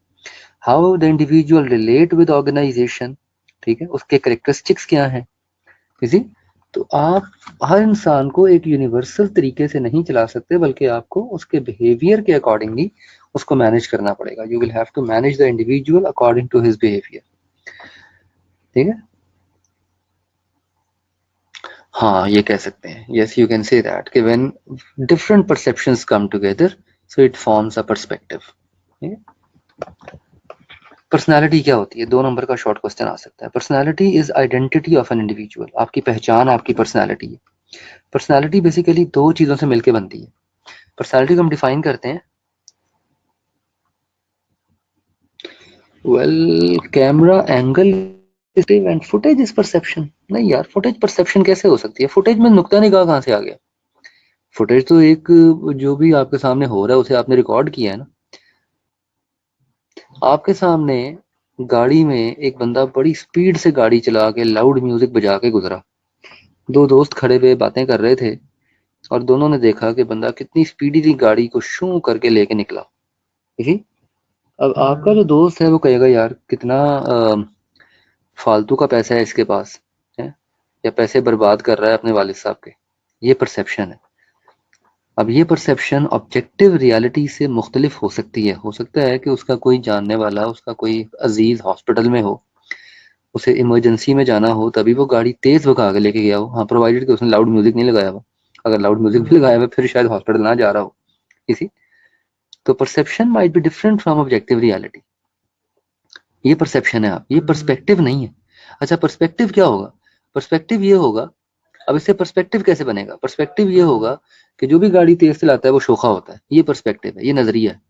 how the individual relate with organisation, ठीक है, उसके करेक्टरिस्टिक्स क्या हैं, इसी। तो आप हर इंसान को एक यूनिवर्सल तरीके से नहीं चला सकते, बल्कि आपको उसके बिहेवियर के अकॉर्डिंगली उसको मैनेज करना पड़ेगा। You will have to manage the individual according to his behaviour, ठीक है। हाँ, ये कह सकते हैं, yes you can say that कि when different perceptions come together so it forms a perspective, ठीक है। पर्सनालिटी क्या होती है? 2 नंबर का शॉर्ट क्वेश्चन आ सकता है। Personality is identity of an individual. आपकी पहचान आपकी पर्सनालिटी है। पर्सनालिटी बेसिकली 2 चीजों से मिलके बनती है। पर्सनालिटी को हम डिफाइन करते हैं, well, camera angle and footage is perception. नहीं यार, फुटेज परसेप्शन कैसे हो सकती है? फुटेज में नुक्ता निगाह कहाँ से आ गया? फुटेज तो एक, जो भी आपके सामने हो रहा है उसे आपने रिकॉर्ड किया है ना। आपके सामने गाड़ी में एक बंदा बड़ी स्पीड से गाड़ी चला के लाउड म्यूजिक बजा के गुजरा। 2 दोस्त खड़े हुए बातें कर रहे थे और दोनों ने देखा कि बंदा कितनी स्पीडीली गाड़ी को शू करके लेके निकला, ठीक है। अब आपका जो दोस्त है वो कहेगा यार कितना फालतू का पैसा है इसके पास, है, या पैसे बर्बाद कर रहा है अपने वालिद साहब के। ये परसेप्शन है। अब ये परसेप्शन ऑब्जेक्टिव रियलिटी से मुख्तलिफ हो सकती है। हो सकता है कि उसका कोई जानने वाला, उसका कोई अजीज हॉस्पिटल में हो, उसे इमरजेंसी में जाना हो, तभी वो गाड़ी तेज भगा के लेके गया हो, हाँ, प्रोवाइडेड कि उसने लाउड म्यूजिक नहीं लगाया हुआ। अगर लाउड म्यूजिक भी लगाया हुआ फिर शायद हॉस्पिटल ना जा रहा हो, इसी। तो perception might be different from objective reality. ये परसेप्शन है, आप, ये पर्सपेक्टिव नहीं है। अच्छा, पर्सपेक्टिव क्या होगा? पर्सपेक्टिव ये होगा, अब इससे पर्सपेक्टिव कैसे बनेगा? पर्सपेक्टिव ये होगा कि जो भी गाड़ी तेज चलाता है वो शोखा होता है। ये पर्सपेक्टिव है, ये नजरिया है।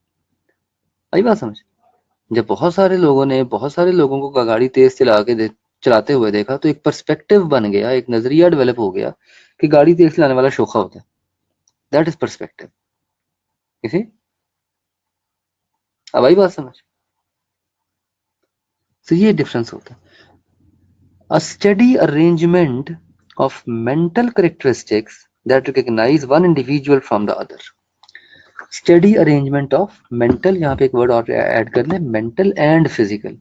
आई बात समझ। जब बहुत सारे लोगों को गाड़ी तेज चलाते हुए देखा तो एक पर्सपेक्टिव बन गया, एक नजरिया डेवलप हो गया कि गाड़ी तेज चलाने वाला शोखा होता है। दैट इज पर्सपेक्टिव, इसी। अब आई बात समझ। तो ये डिफरेंस होता है। A steady arrangement of mental characteristics that recognize one individual from the other. Steady arrangement of mental, यहाँ पे एक वर्ड और ऐड कर लें, mental and physical.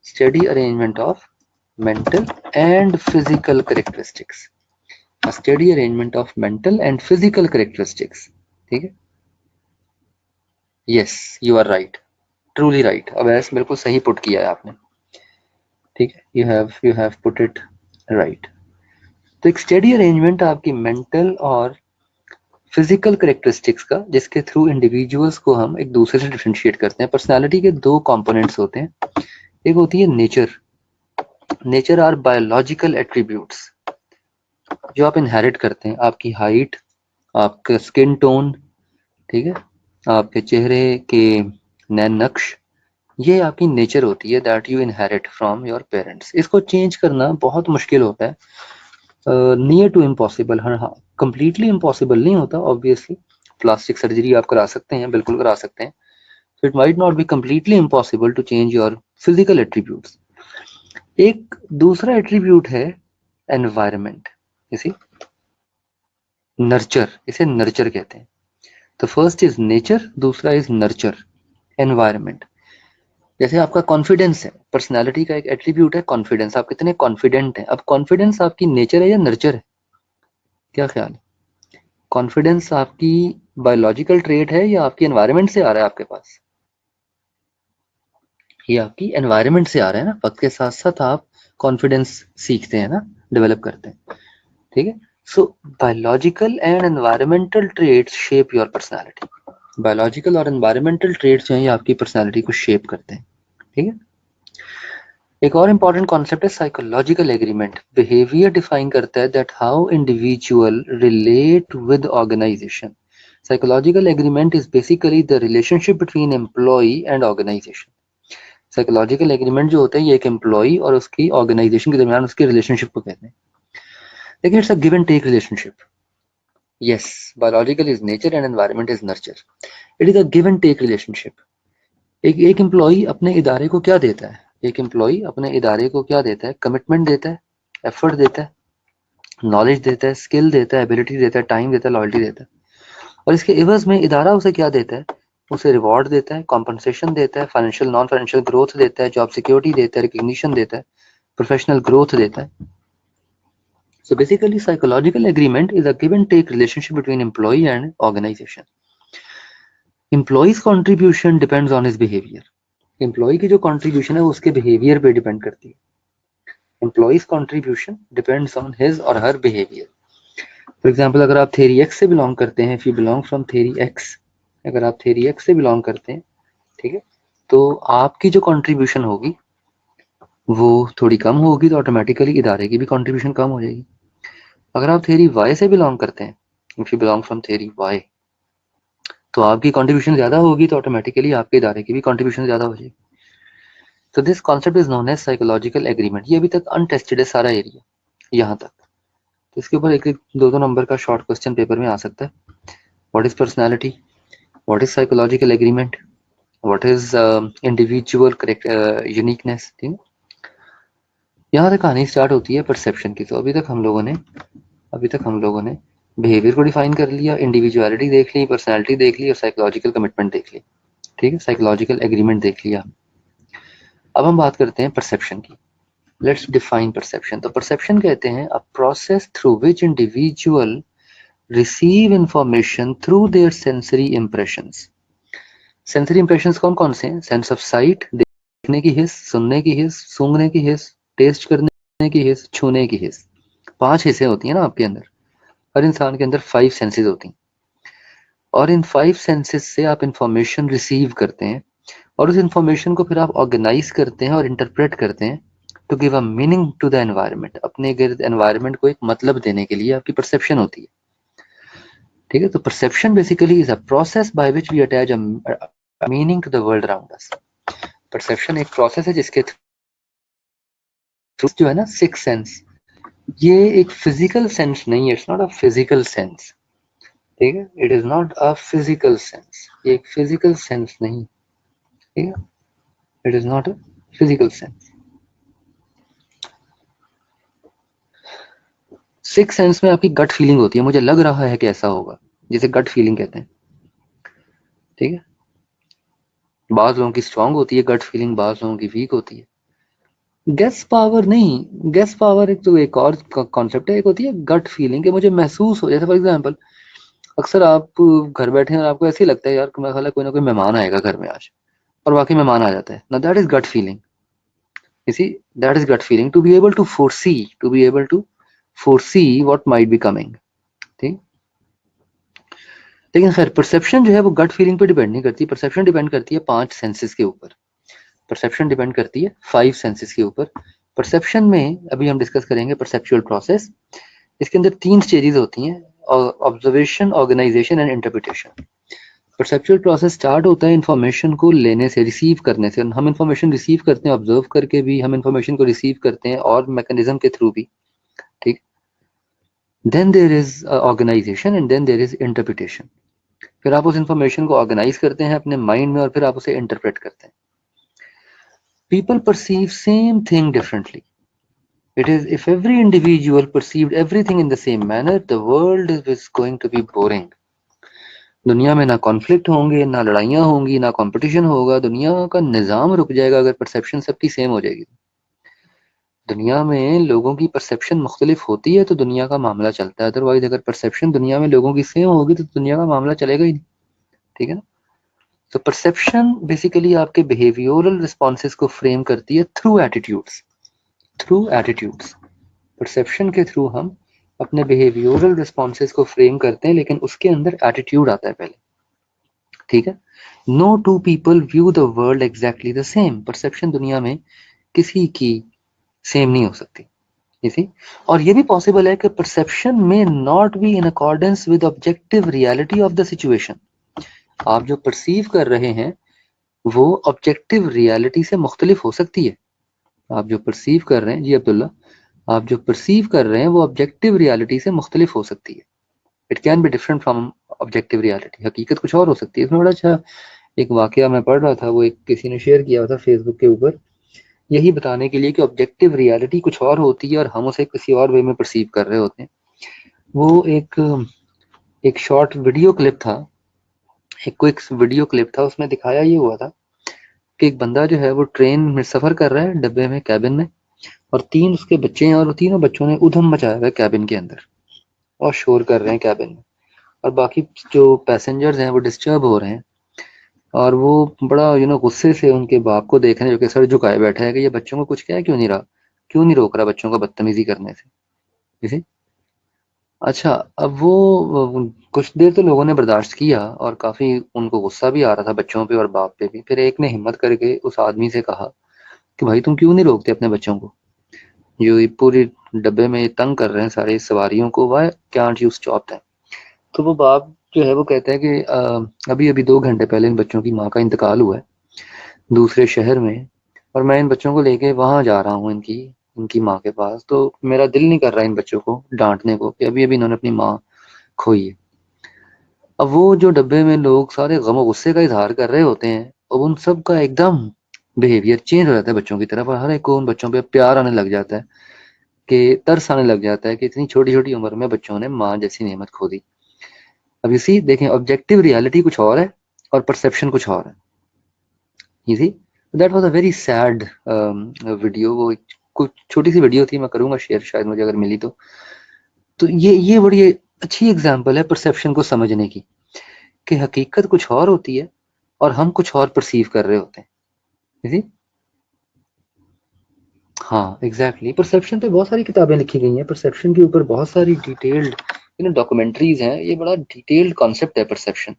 Steady arrangement of mental and physical characteristics. A steady arrangement of mental and physical characteristics. ठीक है? Yes, you are right. Truly right. अब ऐसे बिल्कुल सही पुट किया है आपने, ठीक है। You have put it right. तो एक स्टेडी अरेंजमेंट आपकी मेंटल और फिजिकल करेक्टरिस्टिक्स का, जिसके थ्रू इंडिविजुअल्स को हम एक दूसरे से डिफरेंशिएट करते हैं। पर्सनालिटी के 2 कंपोनेंट्स होते हैं। एक होती है nature. Nature are biological attributes जो आप इनहेरिट करते हैं। आपकी हाइट, आपका स्किन टोन, ठीक है, आपके चेहरे के नैन नक्श, ये आपकी नेचर होती है, that you inherit from your parents. इसको चेंज करना बहुत मुश्किल होता है। नियर टू इम्पॉसिबल, हाँ कंप्लीटली इम्पॉसिबल नहीं होता ऑब्वियसली, प्लास्टिक सर्जरी आप करा सकते हैं, बिल्कुल करा सकते हैं, so it might not be completely impossible to change your physical attributes. एक दूसरा एट्रीब्यूट है एनवायरनमेंट, इसे नर्चर, इसे नर्चर कहते हैं। तो फर्स्ट इज नेचर, दूसरा इज नर्चर, एनवायरनमेंट। जैसे आपका कॉन्फिडेंस है, पर्सनालिटी का एक एट्रीब्यूट है कॉन्फिडेंस, आप कितने कॉन्फिडेंट हैं। अब कॉन्फिडेंस आपकी नेचर है या नर्चर है, क्या ख्याल है? कॉन्फिडेंस आपकी बायोलॉजिकल ट्रेट है या आपकी एनवायरनमेंट से आ रहा है आपके पास? ये आपकी एनवायरनमेंट से आ रहा है ना, वक्त के साथ साथ आप कॉन्फिडेंस सीखते हैं ना, डेवलप करते हैं, ठीक है। So biological and environmental traits shape your personality. Biological और एनवायरमेंटल ट्रेट्स जो हैं ये आपकी पर्सनालिटी को शेप करते हैं, ठीक है। एक और इंपॉर्टेंट कॉन्सेप्ट है साइकोलॉजिकल एग्रीमेंट। बिहेवियर डिफाइन करता है that how individual relate with organisation. Psychological agreement is basically the relationship between employee and organisation. Psychological agreement जो होता है ये एक एम्प्लॉय और उसकी ऑर्गेनाइजेशन के दरमियान उसके रिलेशनशिप को कहते हैं। लेकिन it's a give and take relationship. Yes, biological is nature and environment is nurture. It is a give and take relationship. एक एम्प्लॉय अपने इदारे को क्या देता है, एक एम्प्लॉय अपने इदारे को क्या देता है? कमिटमेंट देता है, एफर्ट देता है, नॉलेज देता है, स्किल देता है, एबिलिटी देता है, टाइम देता है, लॉयल्टी देता है। और इसके एवज में इदारा उसे क्या देता है? उसे रिवॉर्ड देता है, कॉम्पनसेशन देता है, फाइनेंशियल नॉन फाइनेंशियल ग्रोथ देता है, जॉब सिक्योरिटी देता है, रिकग्निशन देता है, प्रोफेशनल ग्रोथ देता है। So basically psychological agreement is a give and take relationship between employee and organization. Employee's contribution depends on his behavior. Employee की जो contribution है वो उसके behavior पे depend करती है. Employee's contribution depends on his or her behavior. For example, अगर आप theory X से belong करते हैं, if you belong from theory X, अगर आप theory X से belong करते हैं, ठीक है, तो आपकी जो contribution होगी वो थोड़ी कम होगी, तो ऑटोमेटिकली इदारे की भी contribution कम हो जाएगी। अगर आप theory Y से belong करते हैं, if you belong from theory Y, तो आपकी कंट्रीब्यूशन ज्यादा होगी, तो ऑटोमेटिकली आपके इदारे की भी कंट्रीब्यूशन ज्यादा हो जाएगी। तो this concept is known as psychological agreement. ये अभी तक अनटेस्टेड है सारा एरिया यहाँ तक। तो इसके ऊपर एक दो नंबर का शॉर्ट क्वेश्चन पेपर में आ सकता है। What is personality, what is psychological agreement, what is individual uniqueness, ठीक है। यहाँ तक कहानी स्टार्ट होती है परसेप्शन की। तो अभी तक हम लोगों ने बिहेवियर को डिफाइन कर लिया, इंडिविजुअलिटी देख ली, पर्सनैलिटी देख ली और साइकोलॉजिकल कमिटमेंट देख ली, ठीक है, साइकोलॉजिकल एग्रीमेंट देख लिया। अब हम बात करते हैं परसेप्शन की। Let's define perception. तो परसेप्शन कहते हैं a process through which individual receive information through their sensory impressions. Sensory impressions कौन कौन से हैं? सेंस ऑफ साइट, देखने की हिस्स, सुनने की हिस्स, सूंघने की हिस्स, टेस्ट करने की हिस्स, छूने की हिस्स। 5 हिस्सें होती हैं ना आपके अंदर। हर इंसान के अंदर 5 सेंसेस होती हैं और इन 5 सेंसेस से आप इंफॉर्मेशन रिसीव करते हैं और उस इंफॉर्मेशन को फिर आप ऑर्गेनाइज करते हैं और इंटरप्रेट करते हैं to give a meaning to the environment. अपने गिर्द एनवायरनमेंट को एक मतलब देने के लिए आपकी परसेप्शन होती है, ठीक है। तो perception basically is a process by which we attach a meaning to the world around us. Perception एक प्रोसेस है जिसके थ्रू जो है ना सिक्स सेंस, ये एक फिजिकल सेंस नहीं है, it's not a physical sense, ठीक है, it is not a physical sense, ये एक फिजिकल सेंस नहीं, ठीक है, it is not a physical sense. Six sense में आपकी गट फीलिंग होती है, मुझे लग रहा है कि ऐसा होगा, जिसे गट फीलिंग कहते हैं, ठीक है। बाज लोगों की स्ट्रांग होती है गट फीलिंग, बाज लोगों की वीक होती है। गेस पावर नहीं, गेस पावर एक तो एक और कॉन्सेप्ट है, एक होती है गट फीलिंग कि मुझे महसूस हो। जैसे फॉर एग्जांपल अक्सर आप घर बैठे हैं और आपको ऐसे ही लगता है यार मेरा ख्याल है कोई ना कोई मेहमान आएगा घर में आज, और वाकई मेहमान आ जाता है ना, that is gut feeling. You see, that is gut feeling, to be able to foresee, to be able to foresee what might be coming, ठीक। लेकिन खैर परसेप्शन जो है वो गट फीलिंग पे डिपेंड नहीं करती, परसेप्शन डिपेंड करती है 5 सेंसेस के ऊपर। परसेप्शन डिपेंड करती है 5 सेंसेस के ऊपर। परसेप्शन में अभी हम डिस्कस करेंगे परसेप्चुअल प्रोसेस। इसके अंदर 3 स्टेजेस होती हैं, observation, organisation and interpretation. Perceptual process start होता है इंफॉर्मेशन को लेने से, रिसीव करने से। हम इंफॉर्मेशन रिसीव करते हैं ऑब्जर्व करके भी, हम इंफॉर्मेशन को रिसीव करते हैं और मैकेनिज्म के थ्रू भी, ठीक। Then there is organisation and then there is interpretation. फिर आप उस इंफॉर्मेशन को ऑर्गेनाइज करते हैं अपने माइंड में और फिर आप उसे इंटरप्रेट करते हैं। People perceive same thing differently. It is if every individual perceived everything in the same manner, the world is going to be boring. दुनिया में ना कॉन्फ्लिक्ट होंगे, ना लड़ाइयाँ होंगी, ना कंपटीशन होगा, दुनिया का निज़ाम रुक जाएगा अगर परसेप्शन सबकी सेम हो जाएगी। दुनिया में लोगों की परसेप्शन मुख्तलिफ होती है तो दुनिया का मामला चलता है, अदरवाइज अगर परसेप्शन दुनिया में लोगों की सेम होगी तो दुनिया का मामला चलेगा ही नहीं। ठीक है ना? तो परसेप्शन बेसिकली आपके बिहेवियरल रिस्पॉन्सेज को फ्रेम करती है through attitudes. Through attitudes, perception के थ्रू हम अपने बिहेवियरल रिस्पॉन्सेज को फ्रेम करते हैं, लेकिन उसके अंदर एटीट्यूड आता है पहले। ठीक है? No two people view the world exactly the same. Perception दुनिया में किसी की सेम नहीं हो सकती। इसी और ये भी पॉसिबल है कि परसेप्शन में not be in accordance with objective reality of the situation. आप जो परसीव कर रहे हैं वो ऑब्जेक्टिव रियलिटी से मुख्तलिफ हो सकती है। आप जो परसीव कर रहे हैं, जी अब्दुल्ला, आप जो परसीव कर रहे हैं वो ऑब्जेक्टिव रियलिटी से मुख्तलिफ हो सकती है। It can be different from objective reality. हकीकत कुछ और हो सकती है। इसमें बड़ा अच्छा एक वाकया मैं पढ़ रहा था, वो एक किसी ने शेयर किया था फेसबुक के ऊपर, यही बताने के लिए कि ऑब्जेक्टिव रियलिटी कुछ और होती है और हम उसे किसी और वे में परसीव कर रहे होते हैं। वो एक शॉर्ट वीडियो क्लिप था, एक क्विक वीडियो क्लिप था, उसमें दिखाया ये हुआ था कि एक बंदा जो है वो ट्रेन में सफर कर रहा है, डब्बे में, कैबिन में, और 3 उसके बच्चे हैं और वो तीनों बच्चों ने ऊधम मचाया हुआ है कैबिन के अंदर और शोर कर रहे हैं कैबिन में, और बाकी जो पैसेंजर्स हैं वो डिस्टर्ब हो रहे हैं। और वो बड़ा गुस्से से उनके बाप को देख रहे हैं जो कि सर झुकाए बैठा है कि ये बच्चों को कुछ क्या क्यों नहीं रहा, क्यों नहीं रोक रहा बच्चों को बदतमीजी करने से। जैसे अच्छा, अब वो कुछ देर तो लोगों ने बर्दाश्त किया और काफी उनको गुस्सा भी आ रहा था बच्चों पे और बाप पे भी। फिर एक ने हिम्मत करके उस आदमी से कहा कि भाई तुम क्यों नहीं रोकते अपने बच्चों को, जो ये पूरी डब्बे में तंग कर रहे हैं सारी सवारियों को, why can't you stop them. तो वो बाप जो है वो कहता है कि अभी अभी 2 घंटे पहले इन बच्चों की माँ का इंतकाल हुआ है दूसरे शहर में, और मैं इन बच्चों को लेके वहां जा रहा हूँ इनकी इनकी माँ के पास, तो मेरा दिल नहीं कर रहा इन बच्चों को डांटने को कि अभी अभी इन्होंने अपनी माँ खोई है। अब वो जो डब्बे में लोग सारे गम गुस्से का इजहार कर रहे होते हैं, अब उन सब का एकदम बिहेवियर चेंज हो जाता है बच्चों की तरफ, और हर एक को उन बच्चों पे प्यार आने लग जाता है, कि तरस आने लग जाता है कि इतनी छोटी छोटी उम्र में बच्चों ने माँ जैसी नेमत खो दी। अब इसी देखें, ऑब्जेक्टिव रियलिटी कुछ और है और परसेप्शन कुछ और है। You see, that was a very sad video. वो कुछ छोटी सी वीडियो थी, मैं करूंगा शेयर शायद मुझे अगर मिली तो ये बड़ी अच्छी एग्जांपल है परसेप्शन को समझने की, कि हकीकत कुछ और होती है और हम कुछ और परसीव कर रहे होते हैं। You see? हाँ एग्जैक्टली, परसेप्शन पे बहुत सारी किताबें लिखी गई हैं, परसेप्शन के ऊपर बहुत सारी डिटेल्ड डॉक्यूमेंट्रीज हैं। ये बड़ा डिटेल्ड कॉन्सेप्ट है परसेप्शन।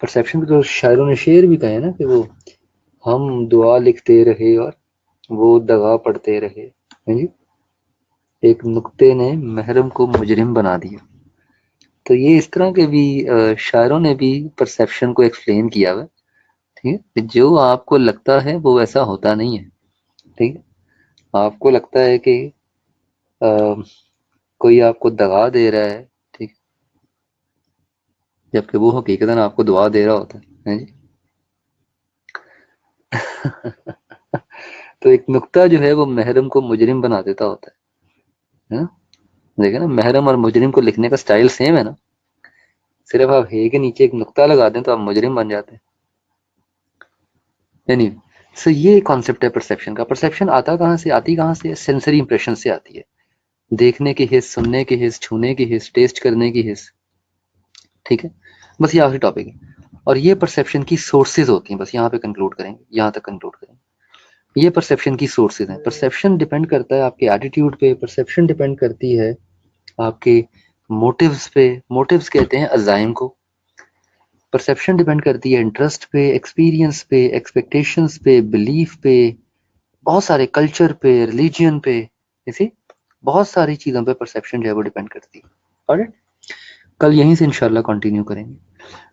परसेप्शन के तो शायरों ने शेर भी कहे ना कि वो हम दुआ लिखते रहे और वो दगा पढ़ते रहे। हैं जी, एक नुक्ते ने महरम को मुजरिम बना दिया। तो ये इस तरह के भी शायरों ने भी परसेप्शन को एक्सप्लेन किया हुआ है। ठीक है, कि जो आपको लगता है वो वैसा होता नहीं है। ठीक है, आपको लगता है कि अ, कोई आपको दगा दे रहा है, ठीक, जबकि वो हकीकतन आपको दुआ दे रहा होता है जी। तो एक नुक्ता जो है वो महरम को मुजरिम बना देता होता है ना? देखे ना, महरम और मुजरिम को लिखने का स्टाइल सेम है ना, सिर्फ आप हे के नीचे एक नुक्ता लगा दें तो आप मुजरिम बन जाते हैं। एनीवे, सो ये कॉन्सेप्ट है परसेप्शन का। परसेप्शन आता कहाँ से, आती कहाँ से? सेंसरी इंप्रेशन से आती है। देखने की हिस्स, सुनने की हिस्स, छूने की हिस्स, टेस्ट करने की हिस्स। ठीक है, बस ये आखिरी टॉपिक है। और ये परसेप्शन की सोर्सेज होती हैं, बस यहाँ पे कंक्लूड करेंगे, यहाँ तक कंक्लूड करेंगे। ये परसेप्शन की सोर्सेज हैं। परसेप्शन डिपेंड करता है आपके एटीट्यूड पे, परसेप्शन डिपेंड करती है आपके मोटिव्स पे, मोटिव्स कहते हैं अजाइम को। परसेप्शन डिपेंड करती है इंटरेस्ट पे, एक्सपीरियंस पे, एक्सपेक्टेशंस पे, बिलीफ पे, बहुत सारे कल्चर पे, रिलीजियन पे, इसी बहुत सारी चीज़ों पे परसेप्शन जो है वो डिपेंड करती है। ऑलराइट, कल यहीं से इंशाल्लाह कंटिन्यू करेंगे।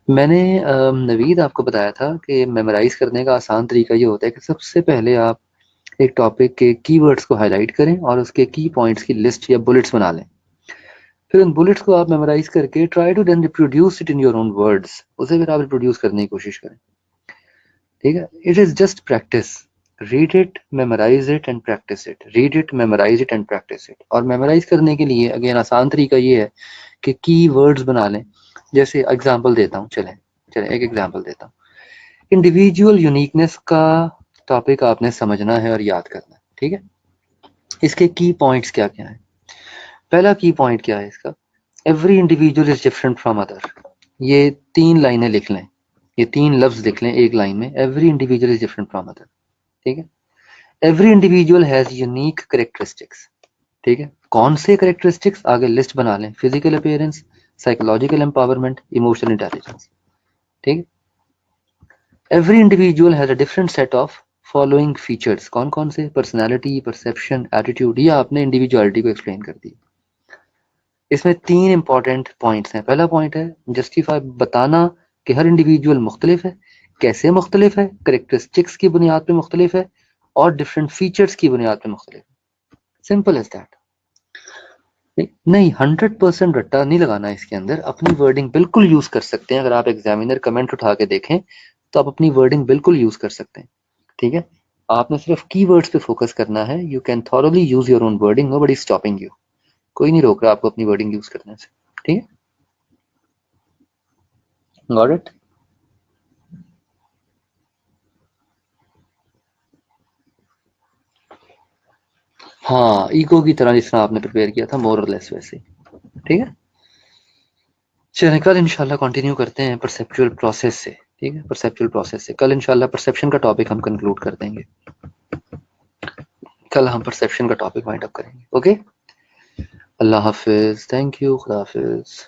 मैंने नवीद आपको बताया था कि मेमोराइज करने का आसान तरीका ये होता है कि सबसे पहले आप एक टॉपिक के कीवर्ड्स को हाईलाइट करें और उसके की पॉइंट्स की लिस्ट या बुलेट्स बना लें। फिर उन बुलेट्स को आप मेमोराइज करके try to then reproduce it in your own words, उसे फिर आप रिप्रोड्यूस करने की कोशिश करें, ठीक है। It is just practice, read it, memorise it and practice it, read it, memorise it and practice it. और मेमोराइज करने के लिए अगेन आसान तरीका ये है कि की वर्ड्स बना लें। जैसे एग्जांपल देता हूँ, चलें चलें एक एग्जांपल देता हूँ। इंडिविजुअल यूनिकनेस का टॉपिक आपने समझना है और याद करना है, ठीक है। इसके की पॉइंट्स क्या क्या हैं? पहला की पॉइंट क्या है इसका? Every individual is different from other. ये 3 लाइनें लिख लें, ये 3 लफ्ज लिख लें एक लाइन में, every individual is different from other, ठीक है। Every individual has unique characteristics, ठीक है। कौन से करेक्टरिस्टिक्स? आगे लिस्ट बना लें, physical appearance, psychological empowerment, emotional intelligence, ठीक है। Every individual has a different set of following features, कौन कौन से? Personality, perception, attitude. ये आपने इंडिविजुअलिटी को एक्सप्लेन कर दी। इसमें 3 इंपॉर्टेंट पॉइंट्स हैं। पहला पॉइंट है जस्टिफाई, बताना कि हर इंडिविजुअल मुख्तलिफ है। कैसे मुख्तलिफ है? करेक्टरिस्टिक्स की बुनियाद पे मुख्तलिफ है और डिफरेंट फीचर्स की बुनियाद पे मुख्तलिफ है। Simple as that. नहीं 100% रट्टा नहीं लगाना इसके अंदर, अपनी वर्डिंग बिल्कुल यूज कर सकते हैं। अगर आप एग्जामिनर कमेंट उठा के देखें तो आप अपनी वर्डिंग बिल्कुल यूज कर सकते हैं, ठीक है। आपने सिर्फ कीवर्ड्स पे फोकस करना है। You can thoroughly use your own wording, nobody is stopping you. कोई नहीं रोक रहा आपको अपनी वर्डिंग यूज करने से, ठीक है। Got it? हाँ, ईगो की तरह जिस तरह आपने प्रिपेयर किया था, मोर और लेस वैसे, ठीक है। चलिए कल इंशाल्लाह कंटिन्यू करते हैं परसेप्चुअल प्रोसेस से, ठीक है। परसेप्चुअल प्रोसेस से कल इंशाल्लाह परसेप्शन का टॉपिक हम कंक्लूड कर देंगे। कल हम परसेप्शन का टॉपिक वाइंड अप करेंगे, okay. Allah Hafiz, thank you, खुदा हाफिज।